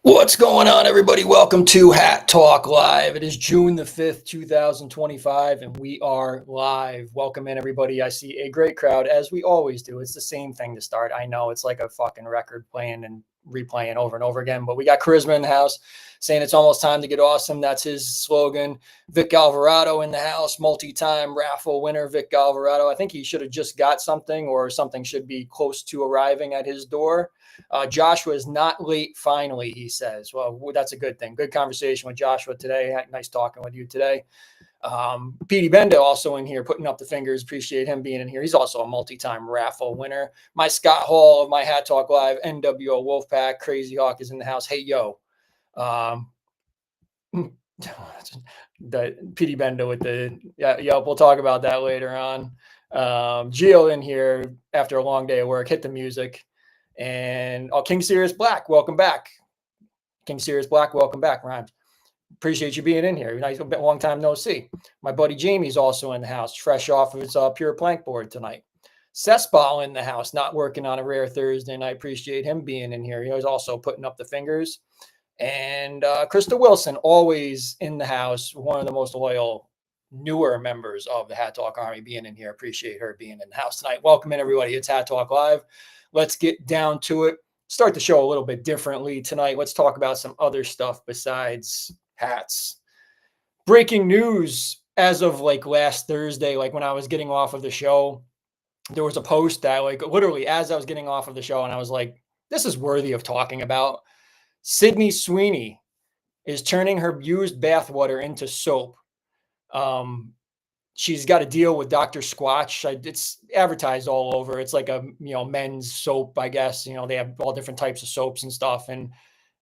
What's going on, everybody? Welcome to Hat Talk Live. It is June the 5th, 2025, and we are live. Welcome in, everybody. I see a great crowd, as we always do. It's the same thing to start. I know it's like a fucking record playing and replaying over and over again, but we got Charisma in the house saying it's almost time to get awesome. That's his slogan. Vic Alvarado in the house, multi-time raffle winner, Vic Alvarado. I think he should have just got something, or something should be close to arriving at his door. Joshua is not late, finally, he says. Well, that's a good thing. Good conversation with Joshua today. Nice talking with you today. Petey Benda also in here putting up the fingers. Appreciate him being in here. He's also a multi-time raffle winner. My Scott Hall of my Hat Talk Live, NWO Wolfpack, Crazy Hawk is in the house. Hey, yo. The Petey Benda with the, yeah, we'll talk about that later on. Gio in here after a long day of work. Hit the music. And King Sirius Black, welcome back. King Sirius Black, welcome back, Rhymes. Appreciate you being in here. Nice, long time no see. My buddy Jamie's also in the house, fresh off of his pure plank board tonight. Cessball in the house, not working on a rare Thursday, and I appreciate him being in here. He was also putting up the fingers. And Krista Wilson, always in the house, one of the most loyal, newer members of the Hat Talk Army, being in here. Appreciate her being in the house tonight. Welcome in, everybody. It's Hat Talk Live. Let's get down to it. Start the show a little bit differently tonight. Let's talk about some other stuff besides hats. Breaking news as of like last Thursday, like when I was getting off of the show, there was a post that like literally as I was getting off of the show, and I was like, this is worthy of talking about. Sydney Sweeney is turning her used bathwater into soap. She's got a deal with Dr. Squatch. It's advertised all over. It's like a, men's soap, I guess. They have all different types of soaps and stuff. And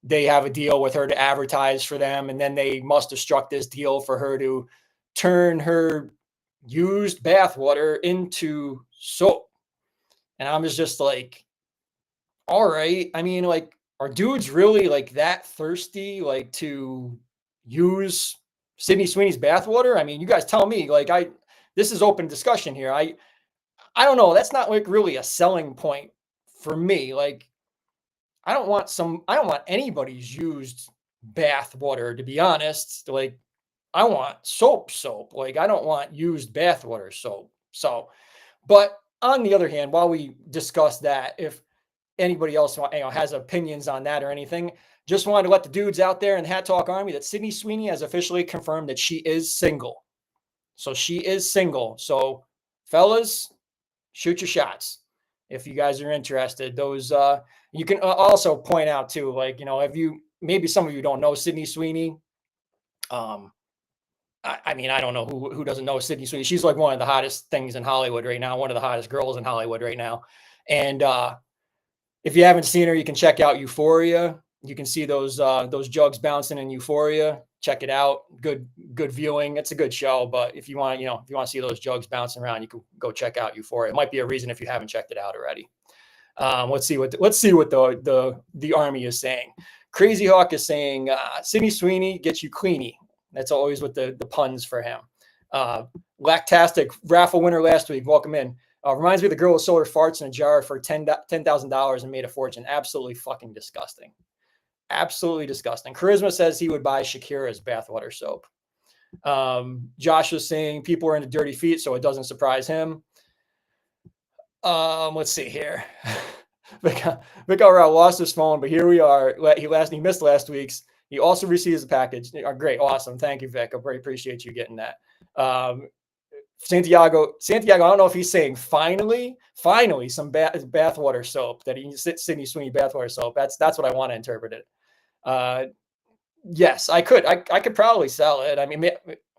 they have a deal with her to advertise for them. And then they must have struck this deal for her to turn her used bathwater into soap. And I was just like, all right. I mean, like, are dudes really like that thirsty, like to use Sydney Sweeney's bathwater? I mean, you guys tell me. Like, this is open discussion here. I don't know. That's not like really a selling point for me. Like, I don't want anybody's used bathwater, to be honest. Like, I want soap. Like, I don't want used bathwater soap. So, but on the other hand, while we discuss that, if anybody else has opinions on that or anything, just wanted to let the dudes out there in the Hat Talk Army that Sydney Sweeney has officially confirmed that she is single. So she is single. So fellas, shoot your shots if you guys are interested. Those you can also point out too, like, if maybe some of you don't know Sydney Sweeney. I mean, I don't know who doesn't know Sydney Sweeney. She's like one of the hottest things in Hollywood right now, one of the hottest girls in Hollywood right now. And if you haven't seen her, you can check out Euphoria. You can see those jugs bouncing in Euphoria. Check it out. Good viewing. It's a good show, but if you want, if you want to see those jugs bouncing around, you can go check out Euphoria. It might be a reason if you haven't checked it out already. Let's see what the army is saying. Crazy Hawk is saying Sydney Sweeney gets you cleany. That's always what the puns for him. Lactastic raffle winner last week. Welcome in. Reminds me of the girl who sold her farts in a jar for $10,000 and made a fortune. Absolutely fucking disgusting. Absolutely disgusting. Charisma says he would buy Shakira's bathwater soap. Josh was saying people are into dirty feet, so it doesn't surprise him. Let's see here. Vic Rao lost his phone, but here we are. He missed last week's. He also receives a package. Great, awesome. Thank you, Vic. I very appreciate you getting that. Santiago, I don't know if he's saying finally some bathwater soap, that he Sydney Sweeney bathwater soap. That's what I want to interpret it. Yes, I could probably sell it. I mean,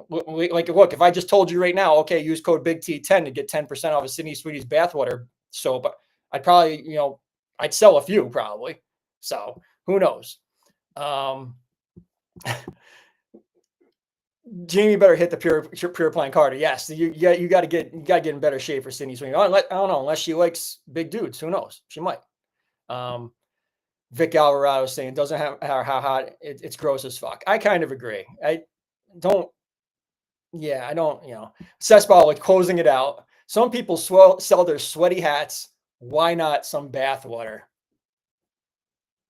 like, look, if I just told you right now, okay, use code Big T10 to get 10% off of Sydney Sweeney's bathwater soap, I'd probably, I'd sell a few probably. So who knows? Jamie better hit the pure playing Carter. Yes, you got to get in better shape for Sydney Sweeney. I don't know, unless she likes big dudes. Who knows? She might. Vic Alvarado saying doesn't have how hot it's gross as fuck. I kind of agree. I don't. Cessball, like, closing it out. Some people sell their sweaty hats. Why not some bathwater?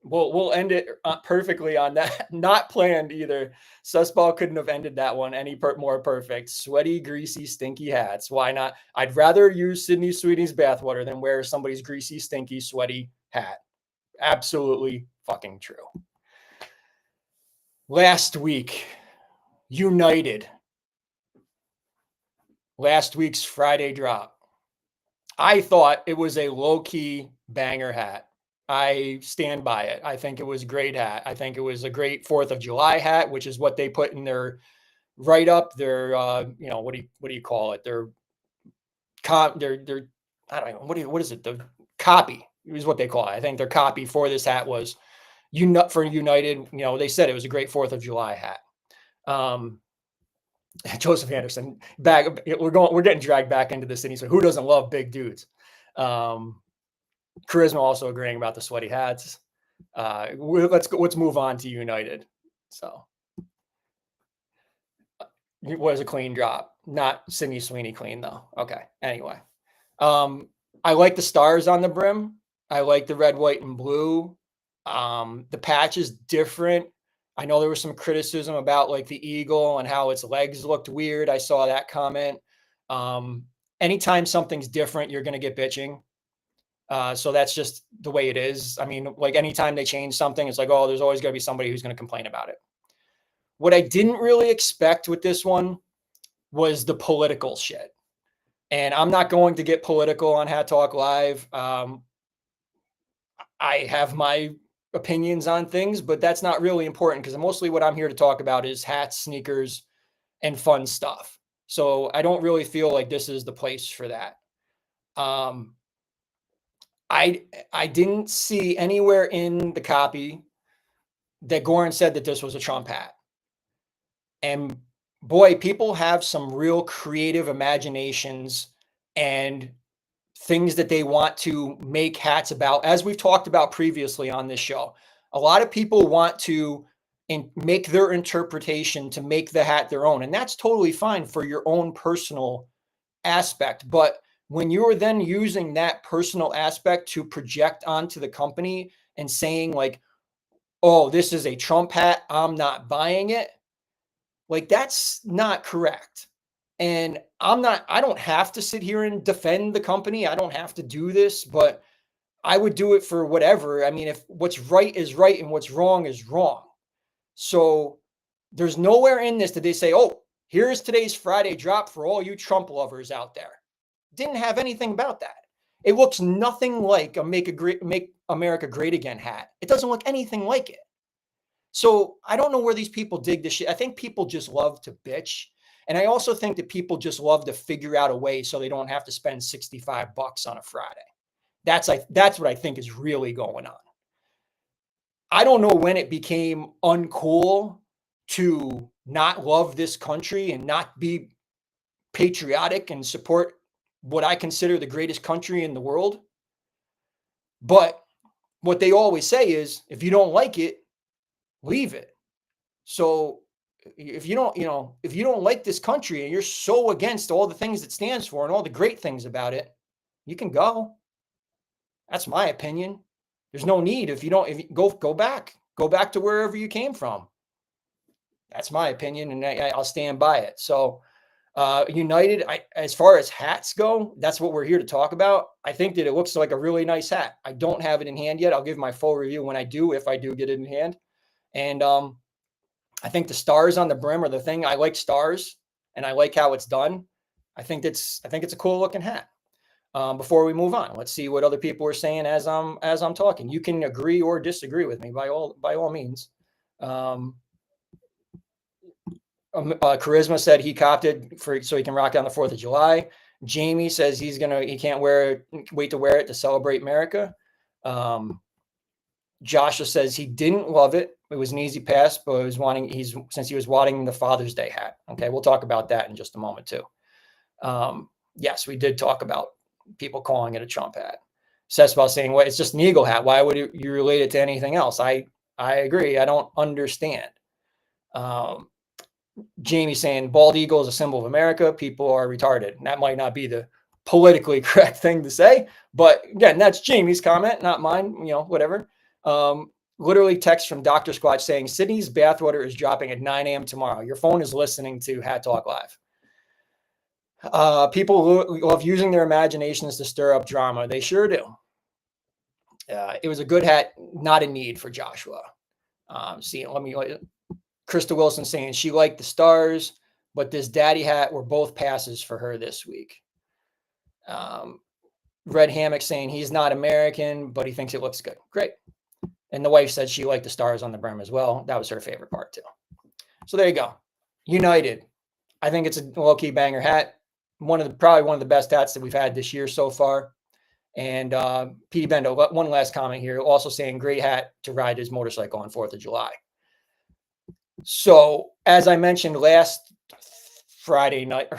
We'll end it perfectly on that. Not planned either. Sussball couldn't have ended that one any more perfect. Sweaty, greasy, stinky hats. Why not? I'd rather use Sydney Sweeney's bathwater than wear somebody's greasy, stinky, sweaty hat. Absolutely fucking true. Last week, United. Last week's Friday drop. I thought it was a low-key banger hat. I stand by it. I think it was a great hat. I think it was a great 4th of July hat, which is what they put in their write-up. Their, what do you call it? Their I don't know. What is it? The copy is what they call it. I think their copy for this hat was for United. They said it was a great 4th of July hat. Joseph Anderson, we're getting dragged back into the city. So who doesn't love big dudes? Charisma also agreeing about the sweaty hats. Let's move on to United. So, it was a clean drop, not Sydney Sweeney clean though. Okay. Anyway, I like the stars on the brim. I like the red, white, and blue. The patch is different. I know there was some criticism about like the eagle and how its legs looked weird. I saw that comment. Anytime something's different, you're going to get bitching. So that's just the way it is. I mean, like, anytime they change something, it's like, oh, there's always going to be somebody who's going to complain about it. What I didn't really expect with this one was the political shit. And I'm not going to get political on Hat Talk Live. I have my opinions on things, but that's not really important because mostly what I'm here to talk about is hats, sneakers, and fun stuff. So I don't really feel like this is the place for that. I didn't see anywhere in the copy that Goorin said that this was a Trump hat. And boy, people have some real creative imaginations and things that they want to make hats about, as we've talked about previously on this show. A lot of people want to make their interpretation to make the hat their own. And that's totally fine for your own personal aspect. But when you're then using that personal aspect to project onto the company and saying like, oh, this is a Trump hat, I'm not buying it. Like, that's not correct. And I don't have to sit here and defend the company. I don't have to do this, but I would do it for whatever. I mean, if what's right is right and what's wrong is wrong. So there's nowhere in this that they say, oh, here's today's Friday drop for all you Trump lovers out there. Didn't have anything about that. It looks nothing like a Make America Great Again hat. It doesn't look anything like it. So I don't know where these people dig this shit. I think people just love to bitch. And I also think that people just love to figure out a way so they don't have to spend $65 on a Friday. That's what I think is really going on. I don't know when it became uncool to not love this country and not be patriotic and support what I consider the greatest country in the world. But what they always say is, if you don't like it, leave it. So if you don't, if you don't like this country and you're so against all the things it stands for and all the great things about it, you can go. That's my opinion. There's no need if you don't, if you go back to wherever you came from. That's my opinion, and I'll stand by it. So, United, as far as hats go, that's what we're here to talk about. I think that it looks like a really nice hat. I don't have it in hand yet. I'll give my full review when I do, if I do get it in hand. And I think the stars on the brim are the thing. I like stars, and I like how it's done. I think it's a cool looking hat. Before we move on, let's see what other people are saying as I'm talking. You can agree or disagree with me by all means. Charisma said he copped it so he can rock it on the 4th of July. Jamie says he can't wait to wear it to celebrate America. Joshua says he didn't love it. It was an easy pass, but since he was wanting the Father's Day hat. Okay, we'll talk about that in just a moment too. Yes, we did talk about people calling it a Trump hat. Sesbal saying, well, it's just an eagle hat. Why would you relate it to anything else? I agree. I don't understand. Jamie saying bald eagle is a symbol of America. People are retarded. And that might not be the politically correct thing to say, but again, that's Jamie's comment, not mine, whatever. Literally text from Dr. Squatch saying Sydney's bathwater is dropping at 9 a.m. tomorrow. Your phone is listening to Hat Talk Live. People love using their imaginations to stir up drama. They sure do. It was a good hat, not a need for Joshua. Krista Wilson saying she liked the stars, but this daddy hat were both passes for her this week. Red Hammock saying he's not American, but he thinks it looks good. Great. And the wife said she liked the stars on the brim as well. That was her favorite part too. So there you go. United. I think it's a low-key banger hat. Probably one of the best hats that we've had this year so far. And Petey Bendo, one last comment here, also saying great hat to ride his motorcycle on 4th of July. So as I mentioned last Thursday night,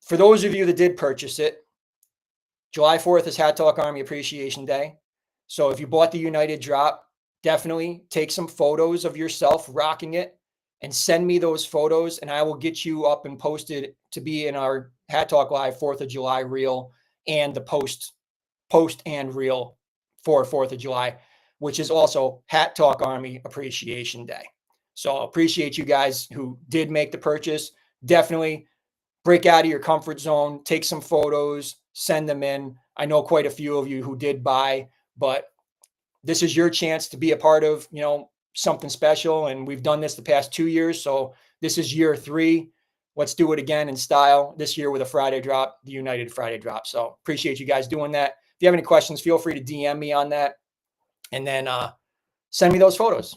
for those of you that did purchase it, July 4th is Hat Talk Army Appreciation Day. So if you bought the United drop, definitely take some photos of yourself rocking it and send me those photos, and I will get you up and posted to be in our Hat Talk Live 4th of July reel and the post and reel for 4th of July, which is also Hat Talk Army Appreciation Day. So appreciate you guys who did make the purchase. Definitely break out of your comfort zone, take some photos, send them in. I know quite a few of you who did buy, but this is your chance to be a part of, something special. And we've done this the past 2 years. So this is year 3. Let's do it again in style this year with a Friday drop, the United Friday drop. So appreciate you guys doing that. If you have any questions, feel free to DM me on that. And then send me those photos.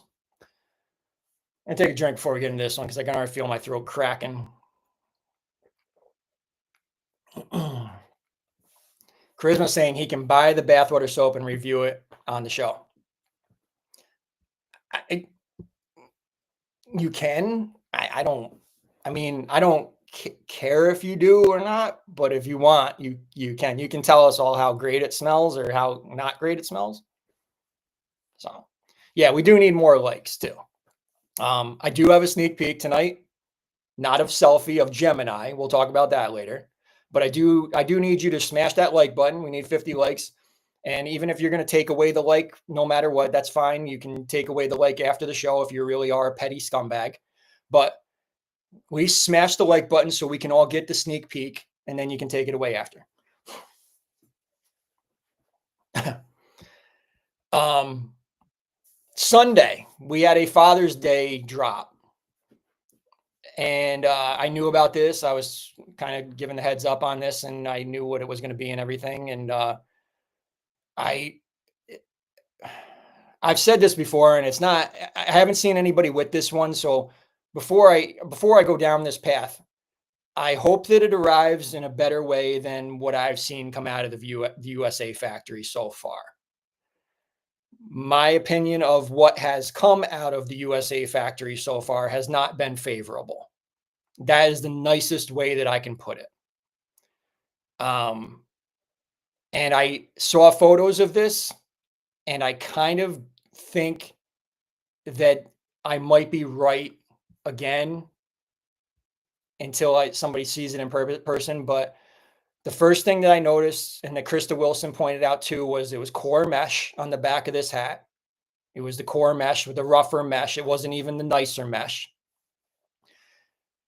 And take a drink before we get into this one because I can already feel my throat cracking. Charisma saying he can buy the bathwater soap and review it on the show. You can. I don't care if you do or not, but if you want, you can. You can tell us all how great it smells or how not great it smells. So, yeah, we do need more likes too. I do have a sneak peek tonight, not of Selfie, of Gemini. We'll talk about that later. But I do need you to smash that like button. We need 50 likes. And even if you're going to take away the like, no matter what, that's fine. You can take away the like after the show if you really are a petty scumbag. But we smash the like button so we can all get the sneak peek, and then you can take it away after. Sunday, we had a Father's Day drop. And I knew about this. I was kind of given the heads up on this, and I knew what it was going to be and everything. And I've said this before, and I haven't seen anybody with this one. So before I go down this path, I hope that it arrives in a better way than what I've seen come out of the USA factory so far. my opinion of what has come out of the USA factory so far has not been favorable. That is the nicest way that I can put it. Um, and I saw photos of this, and I kind of think that I might be right again until somebody sees it in person. But the first thing that I noticed, and that Krista Wilson pointed out too, was it was core mesh on the back of this hat. It was the core mesh with the rougher mesh. It wasn't even the nicer mesh.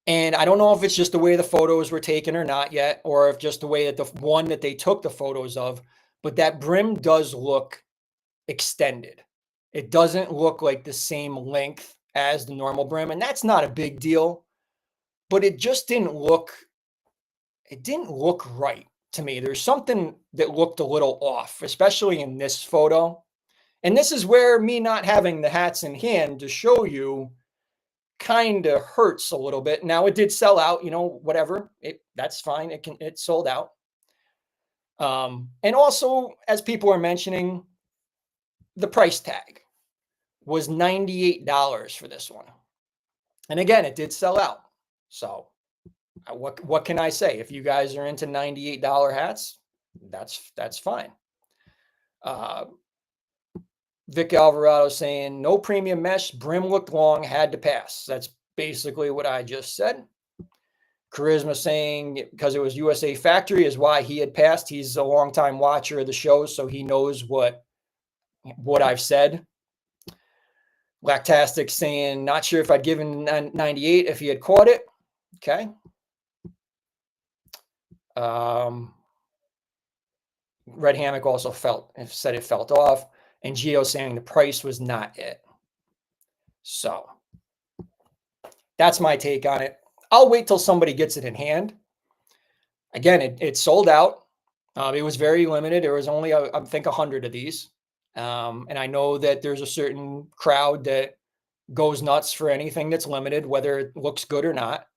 And I don't know if it's just the way the photos were taken or not yet, or if just the way that the one that they took the photos of, but that brim does look extended. It doesn't look like the same length as the normal brim, and that's not a big deal, but it just didn't look right to me. There's something that looked a little off, especially in this photo. And this is where me not having the hats in hand to show you kind of hurts a little bit. Now it did sell out, whatever. That's fine. It sold out. And also, as people are mentioning, the price tag was $98 for this one. And again, it did sell out. So what can I say? If you guys are into $98 hats, that's fine. Vic Alvarado saying no premium mesh, brim looked long, had to pass. That's basically what I just said. Charisma saying because it was USA Factory is why he had passed. He's a longtime watcher of the show, so he knows what I've said. Lactastic saying not sure if I'd given 98 if he had caught it. Okay. Red Hammock also said it felt off, and Gio saying the price was not it. So that's my take on it. I'll wait till somebody gets it in hand. Again, it sold out. It was very limited. There was only, I think, 100 of these. And I know that there's a certain crowd that goes nuts for anything that's limited, whether it looks good or not.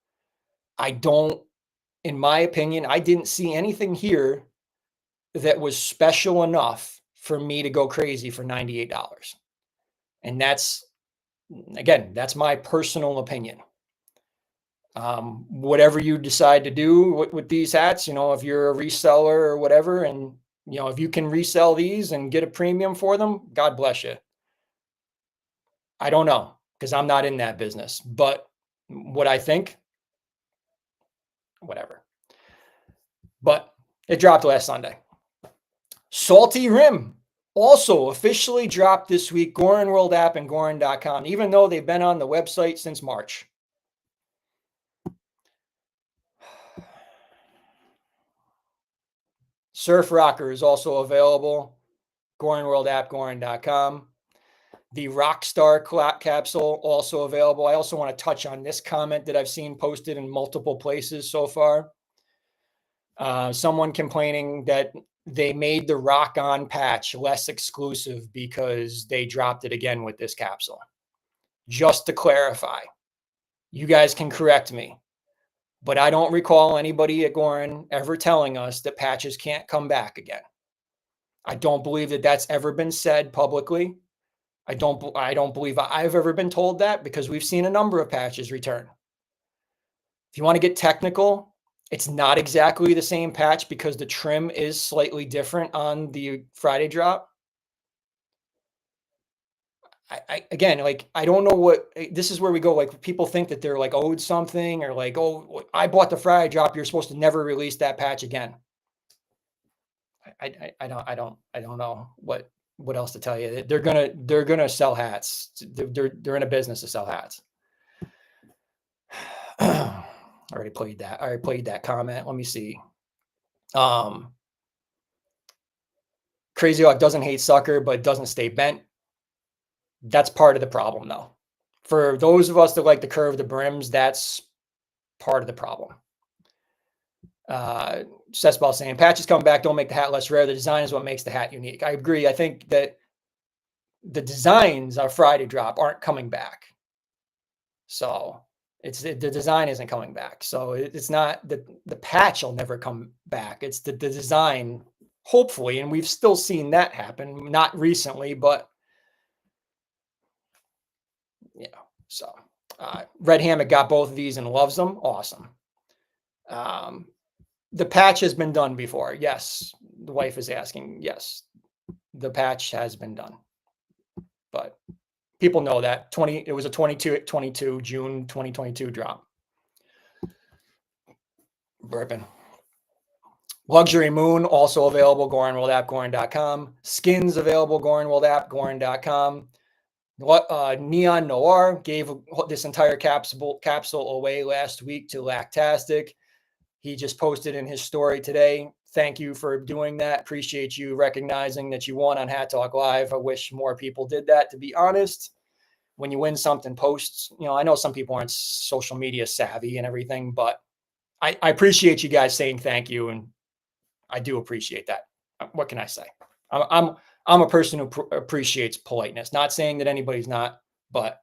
In my opinion, I didn't see anything here that was special enough for me to go crazy for $98. And that's my personal opinion. Whatever you decide to do with these hats, if you're a reseller or whatever, and if you can resell these and get a premium for them, God bless you. I don't know, because I'm not in that business, but what I think, whatever. But it dropped last Sunday. Salty Rim also officially dropped this week. Goorin World app and Goorin.com, even though they've been on the website since March. Surf Rocker is also available. Goorin World app, Goorin.com. The Rockstar capsule also available. I also want to touch on this comment that I've seen posted in multiple places so far. Someone complaining that they made the Rock On patch less exclusive because they dropped it again with this capsule. Just to clarify, you guys can correct me, but I don't recall anybody at Goorin ever telling us that patches can't come back again. I don't believe that that's ever been said publicly. I don't believe I've ever been told that, because we've seen a number of patches return. If you want to get technical, it's not exactly the same patch because the trim is slightly different on the Friday drop. Again, I don't know what, this is where we go. Like, people think that they're owed something, or oh, I bought the Friday drop, you're supposed to never release that patch again. I don't know what else to tell you. They're gonna sell hats. They're in a business to sell hats. I already played that comment. Let me see. Crazy Hawk doesn't hate sucker, but doesn't stay bent. That's part of the problem, though. For those of us that like to curve the brims, that's part of the problem. Cessball saying patches come back, don't make the hat less rare. The design is what makes the hat unique. I agree. I think that the designs of Friday drop aren't coming back. So the design isn't coming back. So it's not the patch will never come back. It's the design, hopefully, and we've still seen that happen. Not recently, but Yeah. So Red Hammock got both of these and loves them. Awesome. The patch has been done before. Yes. The wife is asking. Yes. The patch has been done. But people know that. It was a 22 June 2022 drop. Burping. Luxury Moon, also available, Goorin World app, Goorin.com. Skins available, Goorin World app, Goorin.com. Neon Noir gave this entire capsule away last week to Lactastic. He just posted in his story today. Thank you for doing that. Appreciate you recognizing that you won on Hat Talk Live. I wish more people did that, to be honest. When you win something, posts, I know some people aren't social media savvy and everything, but I appreciate you guys saying thank you, and I do appreciate that. What can I say? I'm a person who appreciates politeness. Not saying that anybody's not, but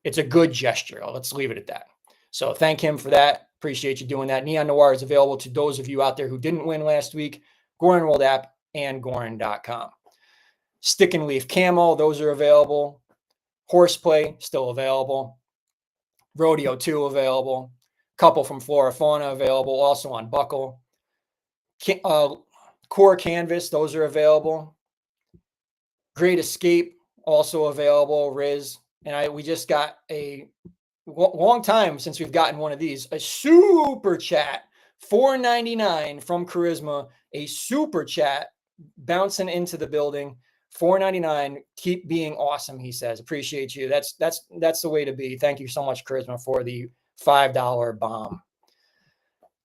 it's a good gesture. Let's leave it at that. So thank him for that. Appreciate you doing that. Neon Noir is available to those of you out there who didn't win last week. Goorin World app and Goorin.com. Stick and Leaf Camo, those are available. Horseplay, still available. Rodeo 2 available. Couple from Flora Fauna available, also on Buckle. Core Canvas, those are available. Great Escape, also available. Riz. And we just got a long time since we've gotten one of these. A super chat, $4.99 from Charisma. A super chat bouncing into the building. $4.99. Keep being awesome, he says. Appreciate you. That's the way to be. Thank you so much, Charisma, for the $5 bomb.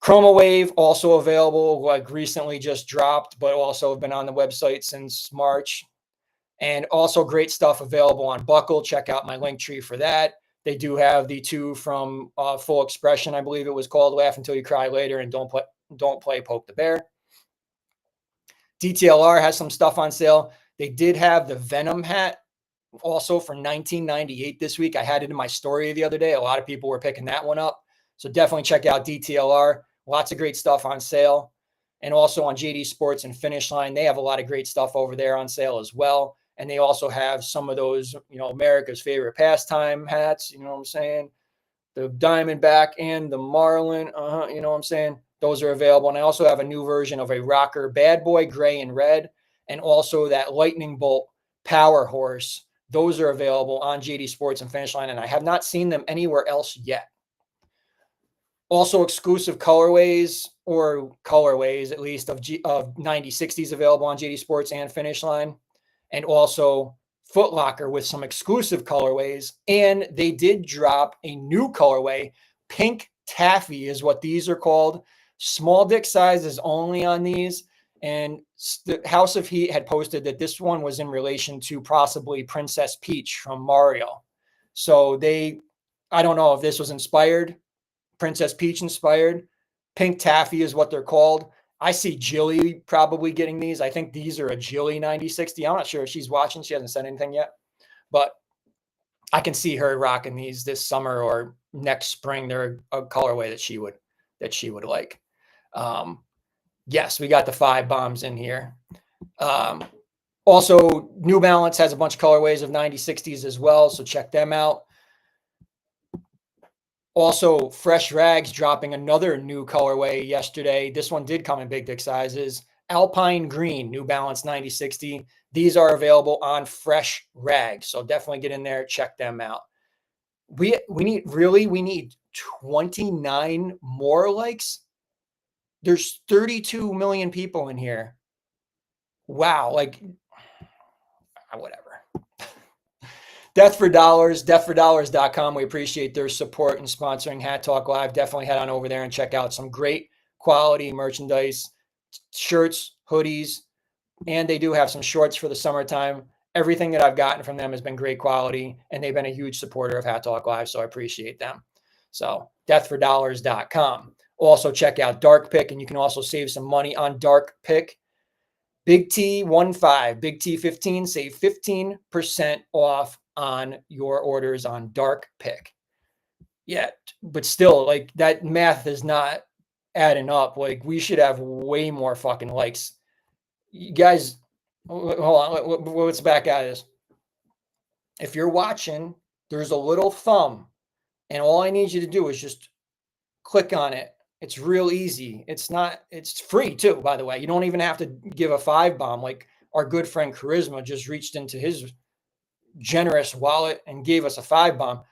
Chroma Wave, also available, like recently just dropped, but also have been on the website since March. And also great stuff available on Buckle. Check out my link tree for that. They do have the 2 from Full Expression, I believe it was called, Laugh Until You Cry Later, and Don't Play Poke the Bear. DTLR has some stuff on sale. They did have the Venom hat also for $19.98 this week. I had it in my story the other day. A lot of people were picking that one up. So definitely check out DTLR. Lots of great stuff on sale. And also on JD Sports and Finish Line, they have a lot of great stuff over there on sale as well. And they also have some of those, America's favorite pastime hats, you know what I'm saying? The Diamondback and the Marlin, you know what I'm saying? Those are available. And I also have a new version of a rocker Bad Boy, gray and red, and also that Lightning Bolt Power Horse. Those are available on JD Sports and Finish Line, and I have not seen them anywhere else yet. Also exclusive colorways at least of 9060s available on JD Sports and Finish Line. And also Foot Locker with some exclusive colorways. And they did drop a new colorway. Pink Taffy is what these are called. Small dick size is only on these. And the House of Heat had posted that this one was in relation to possibly Princess Peach from Mario. So I don't know if this was inspired, Princess Peach inspired. Pink Taffy is what they're called. I see Jilly probably getting these. I think these are a Jilly 9060. I'm not sure if she's watching. She hasn't said anything yet, but I can see her rocking these this summer or next spring. They're a colorway that she would like. Yes, we got the 5 bombs in here. Also, New Balance has a bunch of colorways of 9060s as well, so check them out. Also, Fresh Rags dropping another new colorway yesterday. This one did come in big dick sizes. Alpine Green, New Balance 9060. These are available on Fresh Rags, so definitely get in there, check them out. We need 29 more likes. There's 32 million people in here. Wow, whatever. Death for Dollars, deathfordollars.com. We appreciate their support and sponsoring Hat Talk Live. Definitely head on over there and check out some great quality merchandise, shirts, hoodies, and they do have some shorts for the summertime. Everything that I've gotten from them has been great quality, and they've been a huge supporter of Hat Talk Live, so I appreciate them. So deathfordollars.com. Also check out Dark Pick, and you can also save some money on Dark Pick. Big T15, Big T15, save 15% off on your orders on Dark Pick. Yeah, but still, that math is not adding up. We should have way more fucking likes. You guys, hold on, let's back out of this. If you're watching There's a little thumb, and all I need you to do is just click on it. It's real easy. It's free too, by the way. You don't even have to give a 5 bomb. Like our good friend Charisma just reached into his generous wallet and gave us a 5 bomb.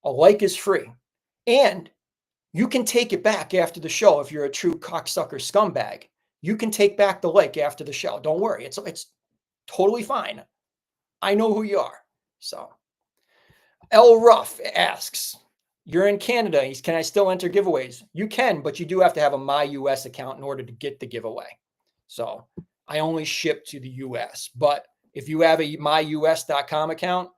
A like is free. And you can take it back after the show if you're a true cocksucker scumbag. You can take back the like after the show. Don't worry. It's totally fine. I know who you are. So L Ruff asks, you're in Canada. Can I still enter giveaways? You can, but you do have to have a My US account in order to get the giveaway. So I only ship to the US. But if you have a myus.com account,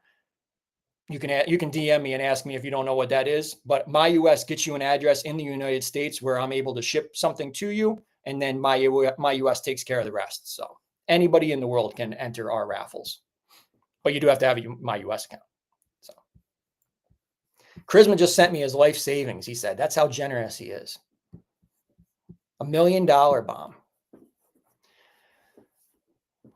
you can DM me and ask me if you don't know what that is. But My US gets you an address in the United States where I'm able to ship something to you, and then My US takes care of the rest. So anybody in the world can enter our raffles, but you do have to have a My US account. So Charisma just sent me his life savings. He said that's how generous he is. $1 million bomb.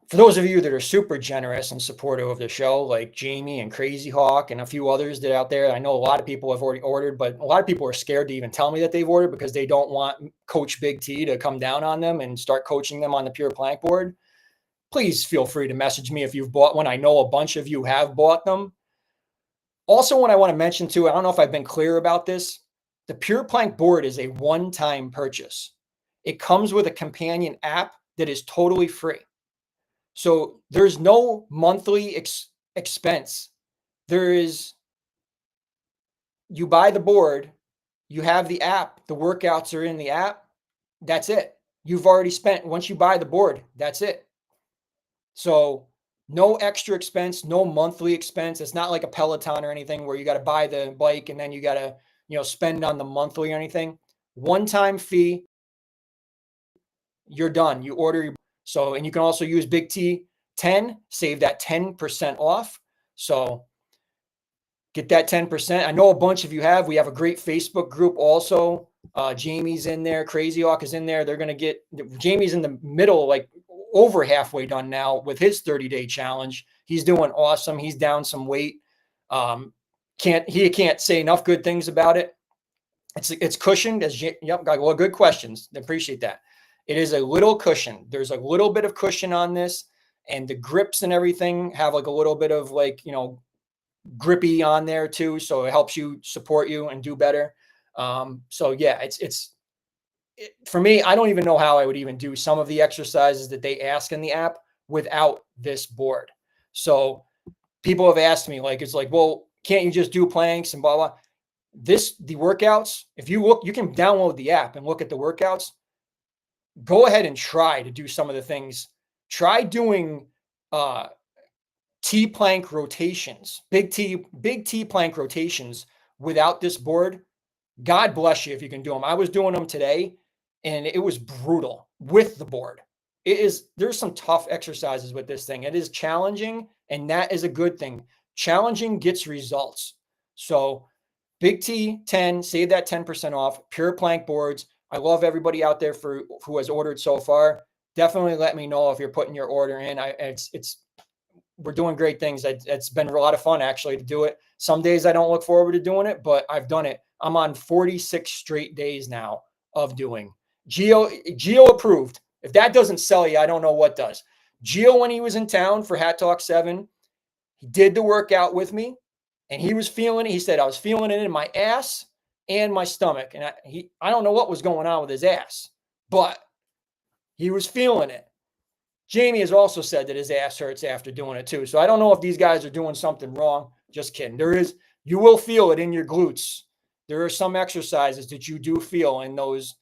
For those of you that are super generous and supportive of the show, like Jamie and Crazy Hawk and a few others that out there, I know a lot of people have already ordered, but a lot of people are scared to even tell me that they've ordered because they don't want Coach Big T to come down on them and start coaching them on the pure plank board. Please feel free to message me if you've bought one. I know a bunch of you have bought them. Also, what I want to mention too, I don't know if I've been clear about this. The pure plank board is a one-time purchase. It comes with a companion app that is totally free. So there's no monthly expense. You buy the board, you have the app, the workouts are in the app. That's it. You've already spent, once you buy the board, that's it. So no extra expense, no monthly expense. It's not like a Peloton or anything where you got to buy the bike and then you got to, spend on the monthly or anything. One-time fee, you're done. You order your, so, and you can also use Big T 10, save that 10% off. So get that 10%. I know a bunch of you have. We have a great Facebook group also. Jamie's in there. Crazy Hawk is in there. They're going to get, Jamie's in the middle, like over halfway done now with his 30-day challenge. He's doing awesome. He's down some weight. Can't say enough good things about it. It's cushioned as, yep. Well, good questions. I appreciate that. It is a little cushion. There's a little bit of cushion on this, and the grips and everything have like a little bit of like, grippy on there too. So it helps you support you and do better. So yeah, for me, I don't even know how I would even do some of the exercises that they ask in the app without this board. So people have asked me like, it's like, well, can't you just do planks and blah, blah. The workouts, if you look, you can download the app and look at the workouts. Go ahead and try to do some of the things. Try doing T plank rotations, big T plank rotations without this board. God bless you if you can do them. I was doing them today and it was brutal with the board. There's some tough exercises with this thing. It is challenging, and that is a good thing. Challenging gets results. So Big T 10, save that 10% off. Pure plank boards. I love everybody out there who has ordered so far. Definitely let me know if you're putting your order in. We're doing great things. It's been a lot of fun actually to do it. Some days I don't look forward to doing it, but I've done it. I'm on 46 straight days now of doing. Geo approved. If that doesn't sell you, I don't know what does. Geo, when he was in town for Hat Talk 7, he did the workout with me and he was feeling it. He said, I was feeling it in my ass and my stomach. And I don't know what was going on with his ass, but he was feeling it. Jamie has also said that his ass hurts after doing it too. So I don't know if these guys are doing something wrong. Just kidding. You will feel it in your glutes. There are some exercises that you do feel in those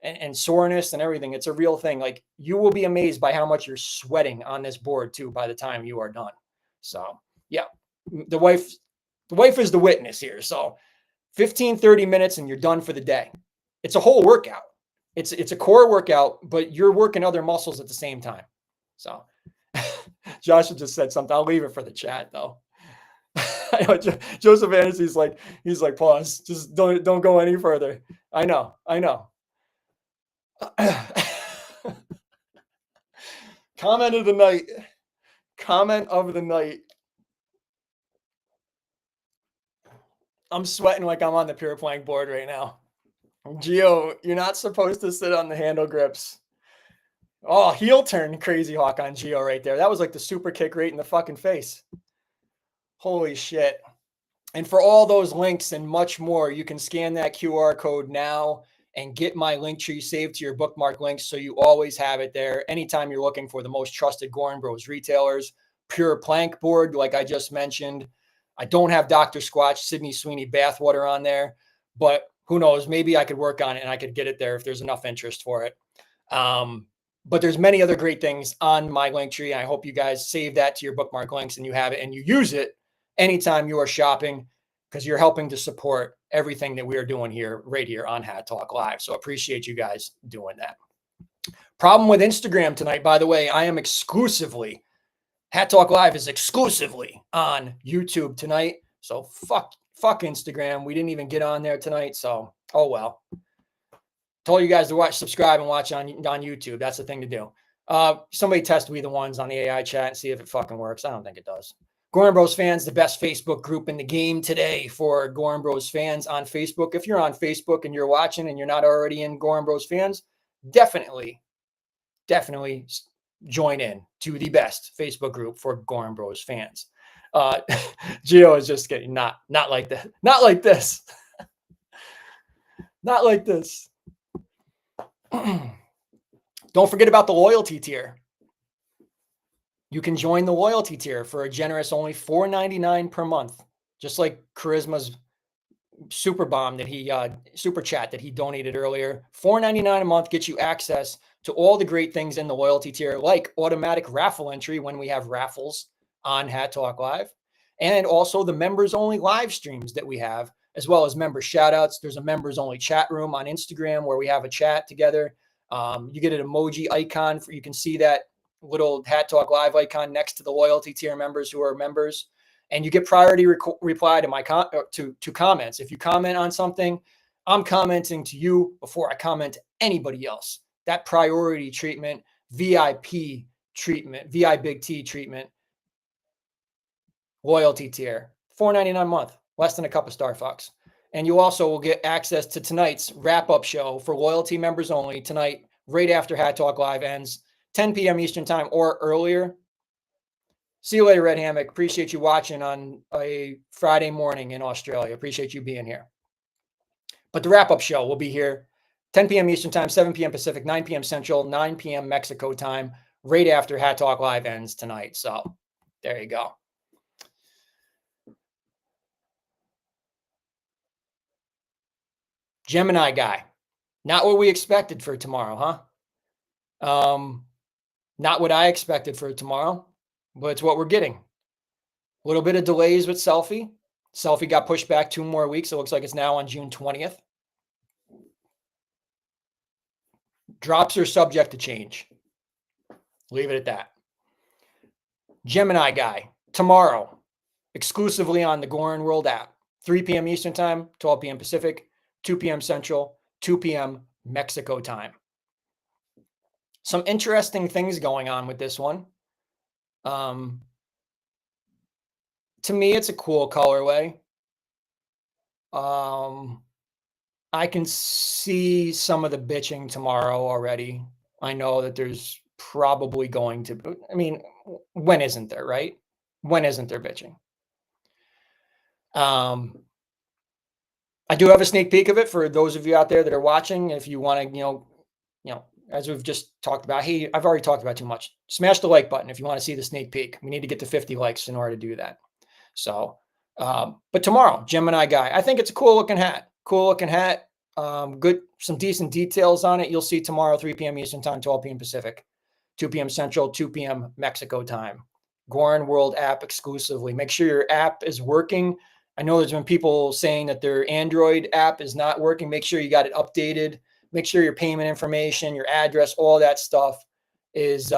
and soreness and everything. It's a real thing. Like you will be amazed by how much you're sweating on this board too by the time you are done. So yeah, the wife is the witness here. So 15, 30 minutes and you're done for the day. It's a whole workout. It's a core workout, but you're working other muscles at the same time. So Joshua just said something. I'll leave it for the chat though. I know Joseph Anderson's he's like, pause. Just don't go any further. I know. Comment of the night. I'm sweating like I'm on the pure plank board right now. Gio, you're not supposed to sit on the handle grips. Oh, heel turn crazy hawk on Gio right there. That was like the super kick right in the fucking face. Holy shit. And for all those links and much more, you can scan that QR code now and get my link tree saved to your bookmark links so you always have it there anytime you're looking for the most trusted Goorin Bros retailers. Pure plank board, like I just mentioned. I don't have Dr. Squatch, Sydney Sweeney bathwater on there, but who knows? Maybe I could work on it and I could get it there if there's enough interest for it. But there's many other great things on my link tree. I hope you guys save that to your bookmark links and you have it and you use it anytime you are shopping, because you're helping to support everything that we are doing here, right here on Hat Talk Live. So appreciate you guys doing that. Problem with Instagram tonight, by the way, I am exclusively, Hat Talk Live is exclusively on YouTube tonight. So fuck Instagram. We didn't even get on there tonight. So, oh well. Told you guys to watch, subscribe, and watch on YouTube. That's the thing to do. Somebody test We the Ones on the AI chat and see if it fucking works. I don't think it does. Goorin Bros fans, the best Facebook group in the game today for Goorin Bros fans on Facebook. If you're on Facebook and you're watching and you're not already in Goorin Bros fans, definitely join in to the best Facebook group for Goorin Bros fans. Gio is just getting not like that. Not like this. Not like this. Don't forget about the loyalty tier. You can join the loyalty tier for a generous only $4.99 per month, just like Charisma's super bomb that he super chat that he donated earlier. $4.99 a month gets you access to all the great things in the loyalty tier, like automatic raffle entry when we have raffles on Hat Talk Live, and also the members only live streams that we have, as well as member shout outs. There's a members only chat room on Instagram where we have a chat together. You get an emoji icon you can see that little Hat Talk Live icon next to the loyalty tier members who are members, and you get priority reply to my to comments. If you comment on something, I'm commenting to you before I comment to anybody else. That priority treatment, VIP treatment, VI Big T treatment, loyalty tier, $4.99 a month, less than a cup of Star Fox. And you also will get access to tonight's wrap-up show for loyalty members only tonight, right after Hat Talk Live ends, 10 p.m. Eastern time or earlier. See you later, Red Hammock. Appreciate you watching on a Friday morning in Australia. Appreciate you being here. But the wrap-up show will be here 10 p.m. Eastern time, 7 p.m. Pacific, 9 p.m. Central, 9 p.m. Mexico time, right after Hat Talk Live ends tonight. So there you go. Gemini guy. Not what we expected for tomorrow, huh? Not what I expected for tomorrow, but it's what we're getting. A little bit of delays with Selfie. Selfie got pushed back 2 more weeks. It looks like it's now on June 20th. Drops are subject to change. Leave it at that. Gemini guy, tomorrow, exclusively on the Goorin World app, 3 p.m. Eastern time, 12 p.m. Pacific, 2 p.m. Central, 2 p.m. Mexico time. Some interesting things going on with this one. To me, it's a cool colorway. I can see some of the bitching tomorrow already. I know that there's probably going to, I mean, when isn't there, right? When isn't there bitching? I do have a sneak peek of it for those of you out there that are watching. If you want to, as we've just talked about, hey, I've already talked about too much. Smash the like button if you want to see the sneak peek. We need to get to 50 likes in order to do that. So, but tomorrow, Gemini guy, I think it's a cool looking hat. Good, some decent details on it. You'll see tomorrow, 3 p.m. Eastern time, 12 p.m. Pacific, 2 p.m. Central, 2 p.m. Mexico time. Goorin World app exclusively. Make sure your app is working. I know there's been people saying that their Android app is not working. Make sure you got it updated. Make sure your payment information, your address, all that stuff is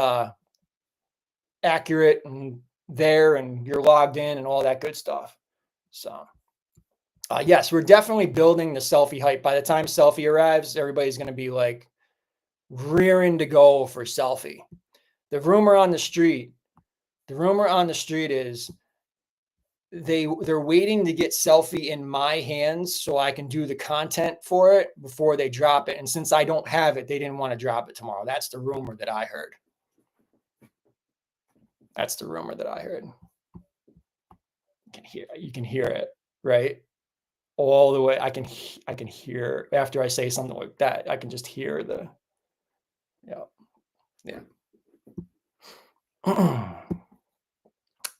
accurate and there, and you're logged in and all that good stuff. So, yes, we're definitely building the Selfie hype. By the time Selfie arrives, everybody's going to be like rearing to go for Selfie. The rumor on the street is they're waiting to get Selfie in my hands so I can do the content for it before they drop it. And since I don't have it, they didn't want to drop it tomorrow. That's the rumor that I heard. That's the rumor that I heard. You can hear it, right? All the way. I can hear after I say something like that. I can just hear the yeah.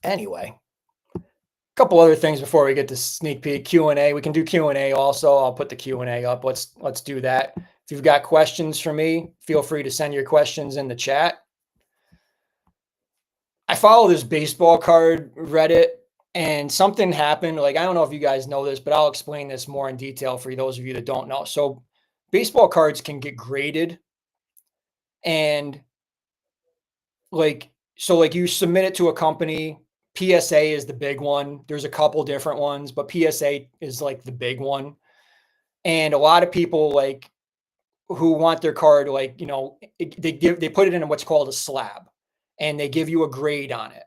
Anyway, a couple other things before we get to sneak peek Q&A. We can do Q&A also. I'll put the Q&A up. Let's do that. If you've got questions for me, feel free to send your questions in the chat. I follow this baseball card Reddit, and something happened. Like, I don't know if you guys know this, but I'll explain this more in detail for those of you that don't know. So baseball cards can get graded, and like you submit it to a company. PSA is the big one. There's a couple different ones, but PSA is like the big one. And a lot of people like who want their card, like, they put it in what's called a slab, and they give you a grade on it.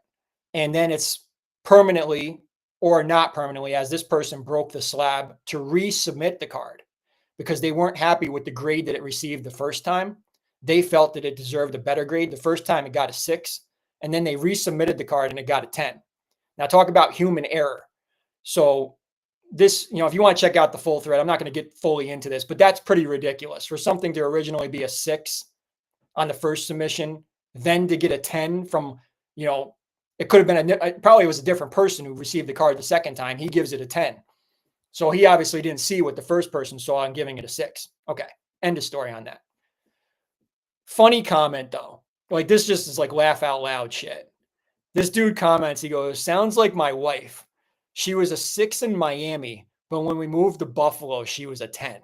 And then it's permanently or not permanently, as this person broke the slab, to resubmit the card because they weren't happy with the grade that it received the first time. They felt that it deserved a better grade. The first time it got a 6, and then they resubmitted the card and it got a 10. Now talk about human error. So this, if you want to check out the full thread, I'm not going to get fully into this, but that's pretty ridiculous for something to originally be a 6 on the first submission, then to get a 10 from, it could have been probably was a different person who received the card the second time. He gives it a 10. So he obviously didn't see what the first person saw and giving it a 6. Okay. End of story on that. Funny comment though. Like, this just is like laugh out loud shit. This dude comments, he goes, "Sounds like my wife. She was a 6 in Miami, but when we moved to Buffalo, she was a 10.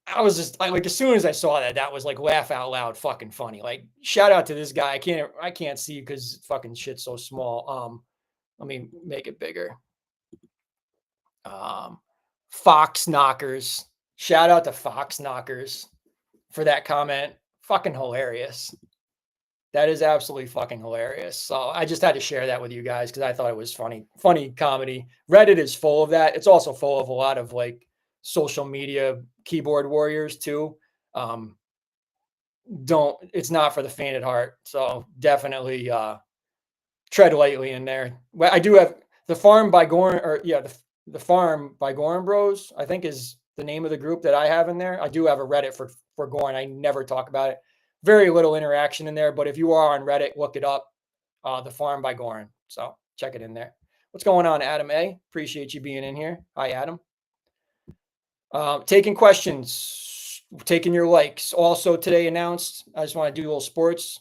I was just like, as soon as I saw that, that was like laugh out loud fucking funny. Like, shout out to this guy. I can't see because fucking shit's so small. Let me make it bigger. Fox Knockers. Shout out to Fox Knockers for that comment. Fucking hilarious. That is absolutely fucking hilarious. So I just had to share that with you guys because I thought it was funny. Funny comedy. Reddit is full of that. It's also full of a lot of like social media keyboard warriors too. It's not for the faint at heart. So definitely tread lightly in there. Well, I do have the farm by Goorin, or the farm by Goorin Bros, I think is the name of the group that I have in there. I do have a Reddit for Goorin. I never talk about it. Very little interaction in there, but if you are on Reddit, look it up. The farm by Goorin. So check it in there. What's going on, Adam A? Appreciate you being in here. Hi, Adam. Taking questions, taking your likes. Also today announced, I just want to do a little sports.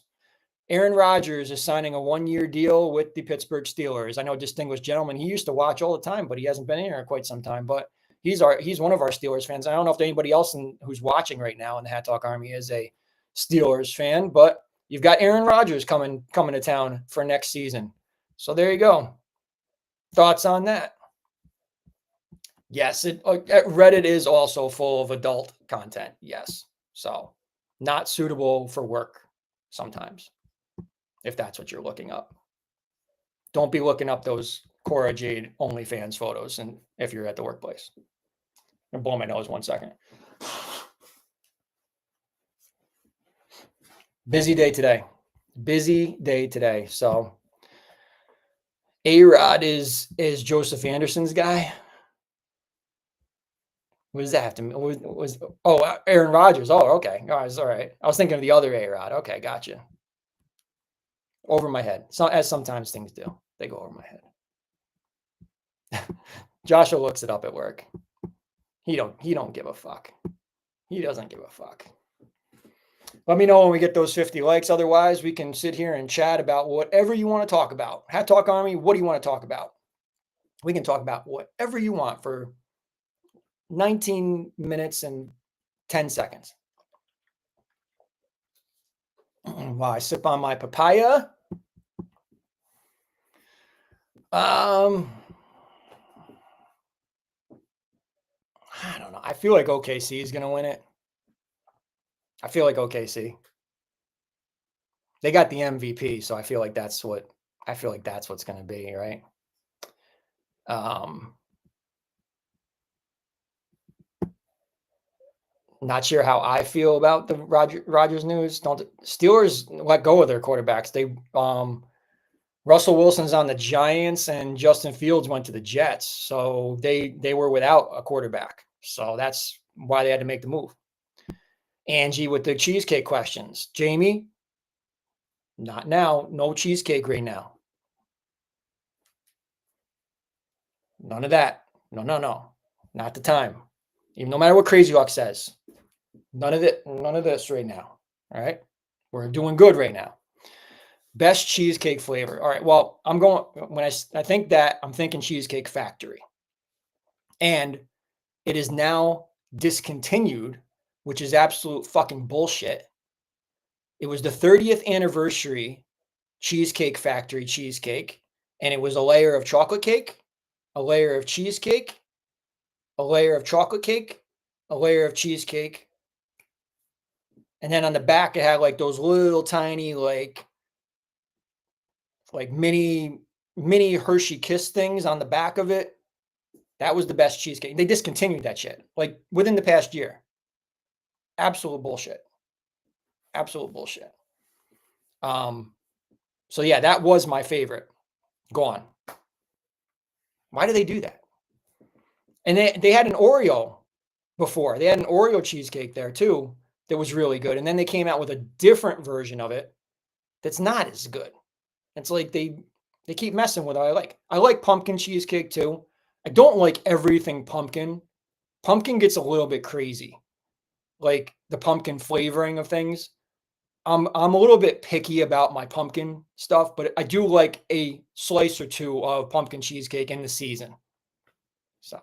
Aaron Rodgers is signing a 1-year deal with the Pittsburgh Steelers. I know, distinguished gentleman. He used to watch all the time, but he hasn't been in here in quite some time. But he's one of our Steelers fans. I don't know if anybody else who's watching right now in the Hat Talk Army is a Steelers fan, but you've got Aaron Rodgers coming to town for next season. So there you go. Thoughts on that? Yes, Reddit is also full of adult content. Yes. So not suitable for work sometimes, if that's what you're looking up. Don't be looking up those Cora Jade OnlyFans photos, and if you're at the workplace. I'm blow my nose 1 second. Busy day today. So A-Rod is Joseph Anderson's guy. What does that have to Aaron Rodgers. Oh, okay. All right. I was thinking of the other A-Rod. Okay, gotcha. Over my head. So, as sometimes things do. They go over my head. Joshua looks it up at work. He don't give a fuck. He doesn't give a fuck. Let me know when we get those 50 likes. Otherwise, we can sit here and chat about whatever you want to talk about. Hat Talk Army, what do you want to talk about? We can talk about whatever you want for 19 minutes and 10 seconds. While I sip on my papaya. I don't know. I feel like OKC is going to win it. I feel like OKC. They got the MVP, so I feel like that's what's going to be, right? Um, Not sure how I feel about the Rodgers news. Don't Steelers let go of their quarterbacks? Russell Wilson's on the Giants and Justin Fields went to the Jets, so they were without a quarterback. So that's why they had to make the move. Angie with the cheesecake questions. Jamie, not now. No cheesecake right now. None of that. No, no, no. Not the time. Even no matter what Crazy Luck says. None of it. None of this right now. All right. We're doing good right now. Best cheesecake flavor. All right. Well, I'm going when I think that I'm thinking Cheesecake Factory. And it is now discontinued, which is absolute fucking bullshit. It was the 30th anniversary Cheesecake Factory cheesecake, and it was a layer of chocolate cake, a layer of cheesecake, a layer of chocolate cake, a layer of cheesecake. And then on the back, it had like those little tiny, like mini Hershey Kiss things on the back of it. That was the best cheesecake. They discontinued that shit like within the past year. Absolute bullshit. Absolute bullshit. So yeah, that was my favorite. Gone. Why do they do that? And they had an Oreo before. They had an Oreo cheesecake there too that was really good. And then they came out with a different version of it that's not as good. It's like they keep messing with what I like. I like pumpkin cheesecake too. I don't like everything pumpkin. Pumpkin gets a little bit crazy. Like the pumpkin flavoring of things. I'm a little bit picky about my pumpkin stuff, but I do like a slice or two of pumpkin cheesecake in the season. So,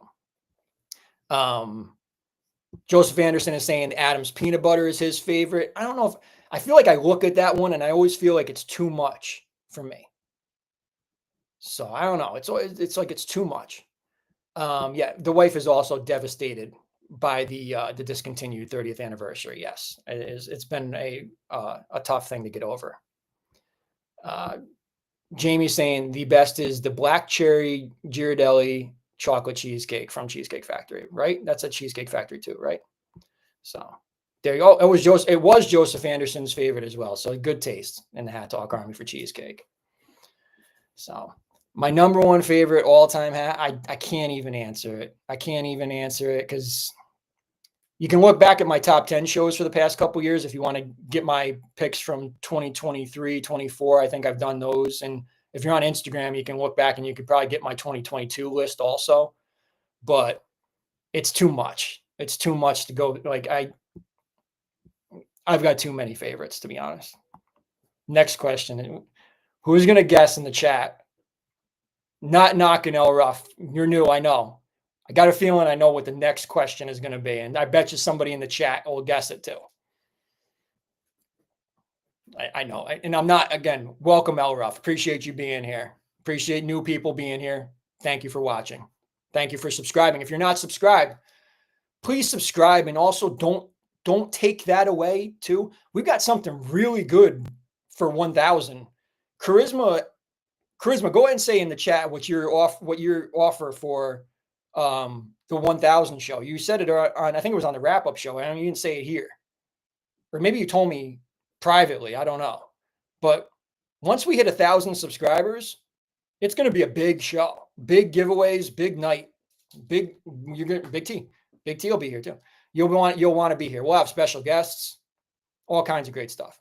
Joseph Anderson is saying Adam's peanut butter is his favorite. I don't know if I feel like I look at that one and I always feel like it's too much for me. So I don't know. It's like it's too much. Yeah, the wife is also devastated by the discontinued 30th anniversary. Yes, it is. It's been a tough thing to get over. Jamie's saying the best is the black cherry Ghirardelli chocolate cheesecake from Cheesecake Factory, right? That's a Cheesecake Factory too, right? So there you go. It was Joseph Anderson's favorite as well. So good taste in the Hat Talk Army for cheesecake. So my number one favorite all-time hat, I can't even answer it. I can't even answer it because you can look back at my top 10 shows for the past couple years if you want to get my picks from 2023, 24. I think I've done those. And if you're on Instagram, you can look back and you could probably get my 2022 list also. But it's too much. It's too much to go. Like I've got too many favorites, to be honest. Next question. Who's going to guess in the chat? Not knocking El Ruff. You're new, I know. I got a feeling I know what the next question is going to be, and I bet you somebody in the chat will guess it too. I know. And I'm not, again, welcome, El Ruff. Appreciate you being here. Appreciate new people being here. Thank you for watching. Thank you for subscribing. If you're not subscribed, please subscribe. And also don't take that away too. We've got something really good for 1,000. Charisma, go ahead and say in the chat what your offer for the 1,000 show. You said it on, I think it was on the wrap-up show. I mean, you didn't say it here. Or maybe you told me privately. I don't know. But once we hit 1,000 subscribers, it's going to be a big show. Big giveaways, big night. Big T. Big T will be here too. You'll want to be here. We'll have special guests, all kinds of great stuff.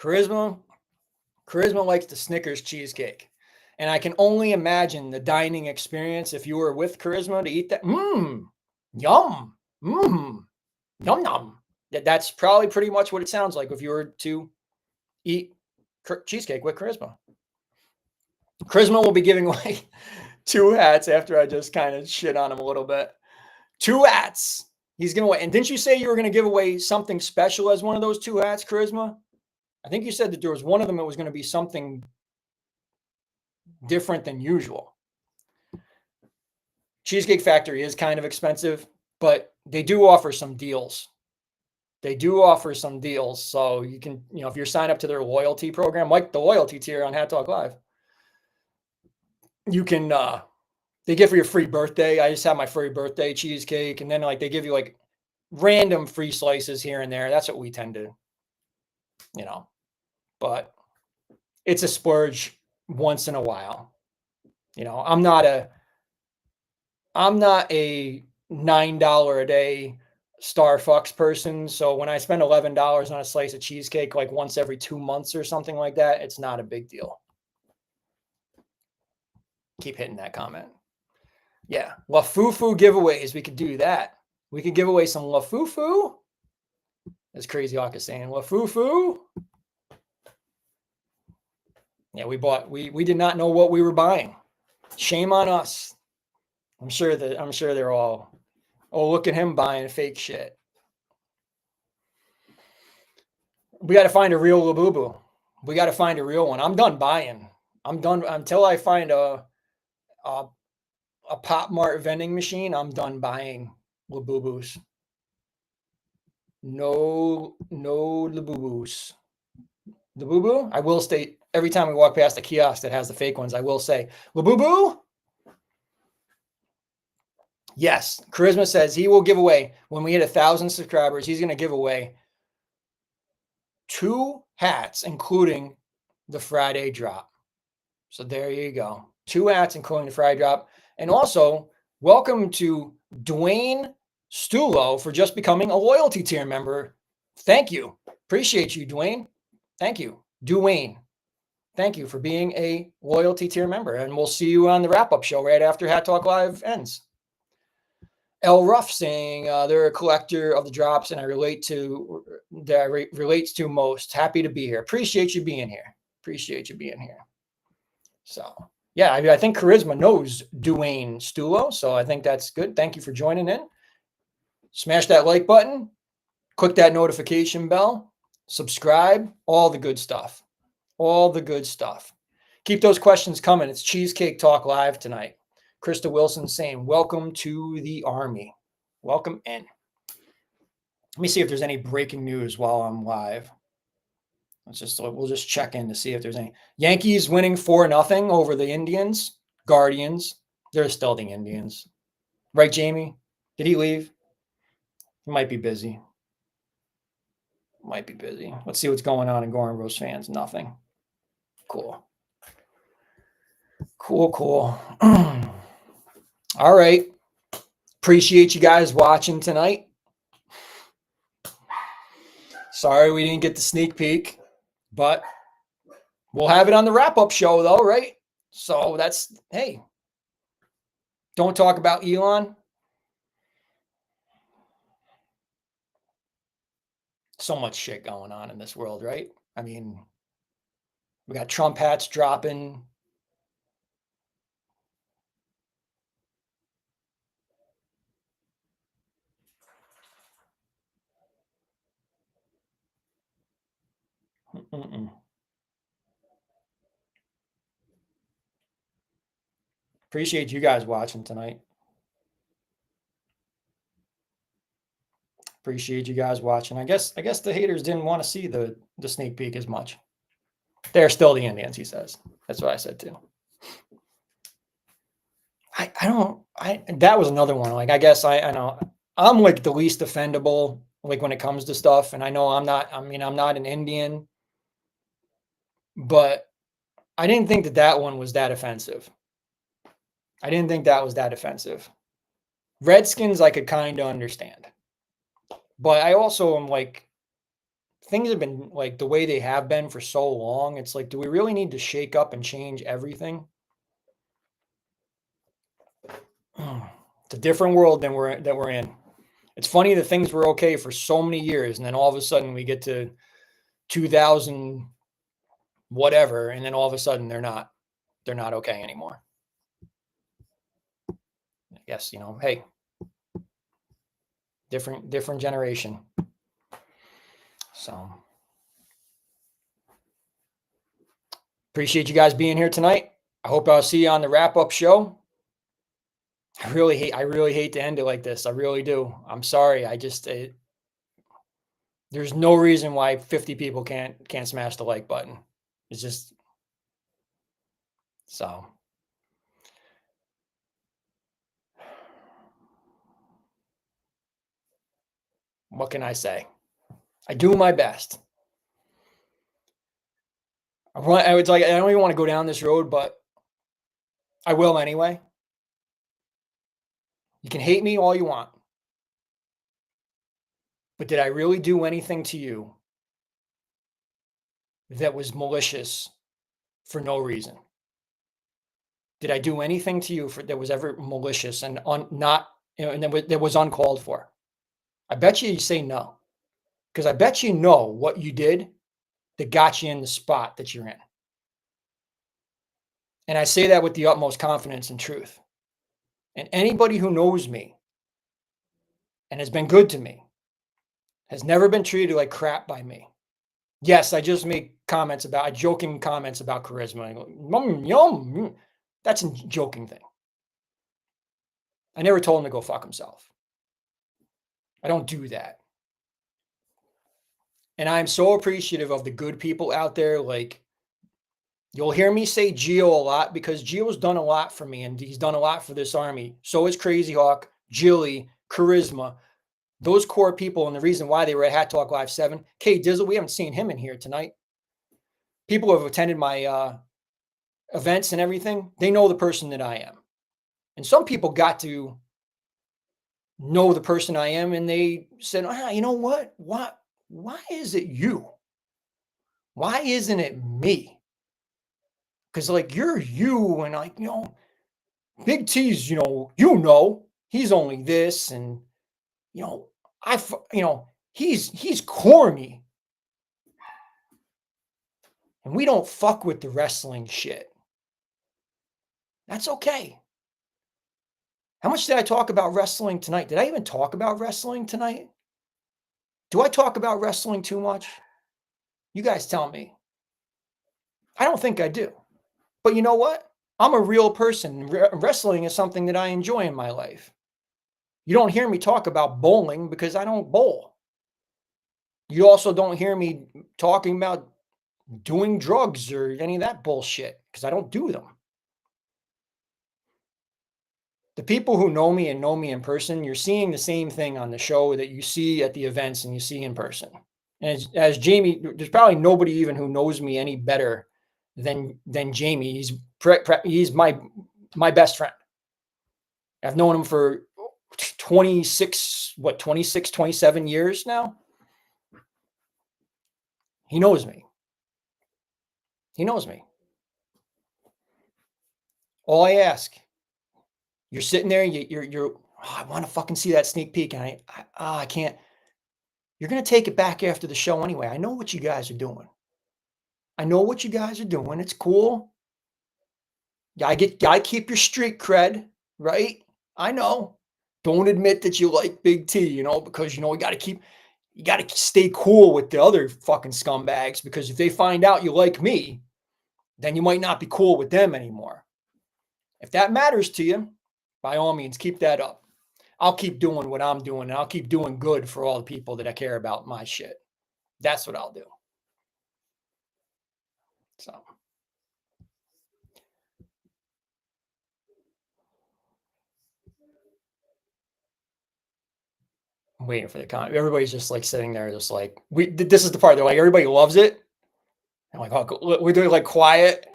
Charisma likes the Snickers cheesecake. And I can only imagine the dining experience if you were with Charisma to eat that. Yum. Yum, yum. That's probably pretty much what it sounds like if you were to eat cheesecake with Charisma. Charisma will be giving away 2 hats after I just kind of shit on him a little bit. 2 hats. He's giving away. And didn't you say you were going to give away something special as one of those 2 hats, Charisma? I think you said that there was one of them that was going to be something different than usual. Cheesecake Factory is kind of expensive, but they do offer some deals. So you can, if you're signed up to their loyalty program, like the loyalty tier on Hat Talk Live, you can they give you a free birthday. I just have my free birthday cheesecake, and then like they give you like random free slices here and there. That's what we tend to, you know, but it's a splurge once in a while. You know, I'm not a $9 a day Starbucks person. So when I spend $11 on a slice of cheesecake like once every 2 months or something like that, it's not a big deal. Keep hitting that comment. Yeah. LaFufu giveaways. We could do that. We could give away some LaFufu. As Crazy Hawk is saying, LaFufu. Yeah, we did not know what we were buying. Shame on us. I'm sure they're all, oh, look at him buying fake shit. We got to find a real Labubu. We got to find a real one. I'm done buying. I'm done until I find a Pop Mart vending machine. I'm done buying Labubus. No Labubus. Labubu. I will state every time we walk past a kiosk that has the fake ones, I will say Labubu. Yes, Charisma says he will give away when we hit 1,000 subscribers. He's going to give away 2 hats, including the Friday drop. So there you go. 2 hats, including the Friday drop. And also, welcome to Dwayne Stulo for just becoming a loyalty tier member. Thank you. Appreciate you, Dwayne. Thank you. Dwayne. Thank you for being a loyalty tier member. And we'll see you on the wrap-up show right after Hat Talk Live ends. L. Ruff saying they're a collector of the drops, and I relates to most. Happy to be here. Appreciate you being here. So yeah, I think Charisma knows Dwayne Stulo, so I think that's good. Thank you for joining in. Smash that like button, click that notification bell, subscribe, all the good stuff. Keep those questions coming. It's Cheesecake Talk Live tonight. Krista Wilson saying, welcome to the Army. Welcome in. Let me see if there's any breaking news while I'm live. We'll just check in to see if there's any. Yankees winning 4-0 over the Indians. Guardians. They're still the Indians. Right, Jamie? Did he leave? He might be busy. Let's see what's going on in Goorin Drops fans. Nothing. Cool. All right. Appreciate you guys watching tonight. Sorry we didn't get the sneak peek, but we'll have it on the wrap-up show, though, right? So hey, don't talk about Elon. So much shit going on in this world, right? I mean, we got Trump hats dropping. Appreciate you guys watching tonight. Appreciate you guys watching. I guess the haters didn't want to see the sneak peek as much. They're still the Indians, he says. That's what I said too. That was another one. Like, I guess I know I'm like the least offendable, like when it comes to stuff. And I know I'm not an Indian, but I didn't think that one was that offensive. Redskins, I could kind of understand. But I also am like, things have been like the way they have been for so long. It's like, do we really need to shake up and change everything? It's a different world that we're in. It's funny that things were okay for so many years, and then all of a sudden we get to 2000 whatever, and then all of a sudden they're not okay anymore. I guess, hey, different generation. So appreciate you guys being here tonight. I hope I'll see you on the wrap-up show. I really hate to end it like this. I really do. I'm sorry. There's no reason why 50 people can't smash the like button. It's just so. What can I say? I do my best. It's like I don't even want to go down this road, but I will anyway. You can hate me all you want, but did I really do anything to you that was malicious for no reason? Did I do anything to you that was ever malicious and not, and that was uncalled for? I bet you say no, because I bet you know what you did that got you in the spot that you're in. And I say that with the utmost confidence and truth. And anybody who knows me and has been good to me has never been treated like crap by me. Yes, I just make joking comments about charisma. Yum. That's a joking thing. I never told him to go fuck himself. I don't do that. And I'm so appreciative of the good people out there. Like, you'll hear me say Geo a lot because Geo's done a lot for me and he's done a lot for this army. So is Crazy Hawk, Jilly, Charisma. Those core people, and the reason why they were at Hat Talk Live 7. K Dizzle, we haven't seen him in here tonight. People who have attended my events and everything, they know the person that I am. And some people got to know the person I am and they said, you know what? Why is it you? Why isn't it me? Because like you're you and like, Big T's, he's only this and he's corny. And we don't fuck with the wrestling shit. That's okay. How much did I talk about wrestling tonight? Did I even talk about wrestling tonight? Do I talk about wrestling too much? You guys tell me. I don't think I do. But you know what? I'm a real person. Wrestling is something that I enjoy in my life. You don't hear me talk about bowling because I don't bowl. You also don't hear me talking about doing drugs or any of that bullshit because I don't do them. The people who know me and know me in person, you're seeing the same thing on the show that you see at the events and you see in person. And as Jamie, there's probably nobody even who knows me any better than Jamie. He's my best friend. I've known him for 26, 27 years now. He knows me. He knows me. All I ask, you're sitting there, I want to fucking see that sneak peek, and I can't. You're going to take it back after the show anyway. I know what you guys are doing. It's cool. I keep your street cred, right? I know. Don't admit that you like Big T, because you got to stay cool with the other fucking scumbags, because if they find out you like me, then you might not be cool with them anymore. If that matters to you, by all means, keep that up. I'll keep doing what I'm doing, and I'll keep doing good for all the people that I care about my shit. That's what I'll do. So. I'm waiting for the comment. Everybody's just like sitting there, just like, this is the part. They're like, everybody loves it. I'm like, oh, we're doing like quiet.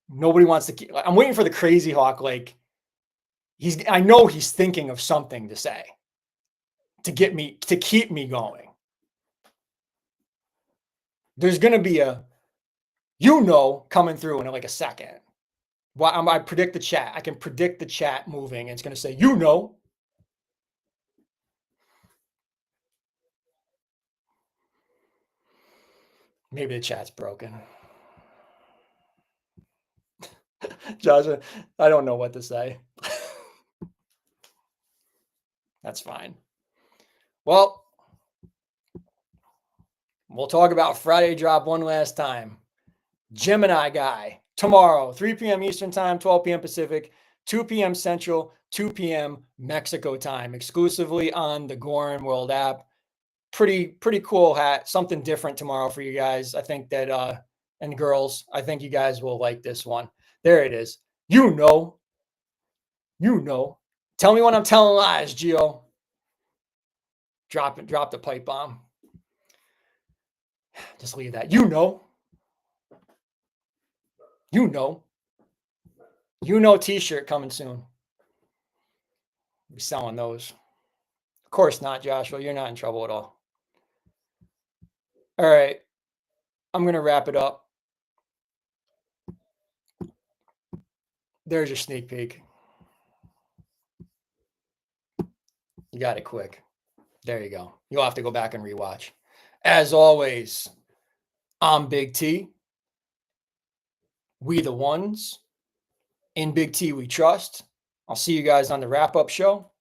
Nobody wants to I'm waiting for the Crazy Hawk. Like, I know he's thinking of something to say to keep me going. There's going to be coming through in like a second. Well, I predict the chat. I can predict the chat moving. And it's going to say, Maybe the chat's broken. Josh, I don't know what to say. That's fine. Well, we'll talk about Friday drop one last time. Gemini guy tomorrow, 3 p.m. Eastern time, 12 p.m. Pacific, 2 p.m. Central, 2 p.m. Mexico time, exclusively on the Goorin World app. Pretty cool hat. Something different tomorrow for you guys. I think that and girls, I think you guys will like this one. There it is. Tell me when I'm telling lies, Gio. Drop the pipe bomb. Just leave that. You know. T-shirt coming soon. Be selling those. Of course not, Joshua. You're not in trouble at all. All right. I'm going to wrap it up. There's your sneak peek. You got it quick. There you go. You'll have to go back and rewatch. As always, I'm Big T. We the ones. In Big T we trust. I'll see you guys on the wrap-up show.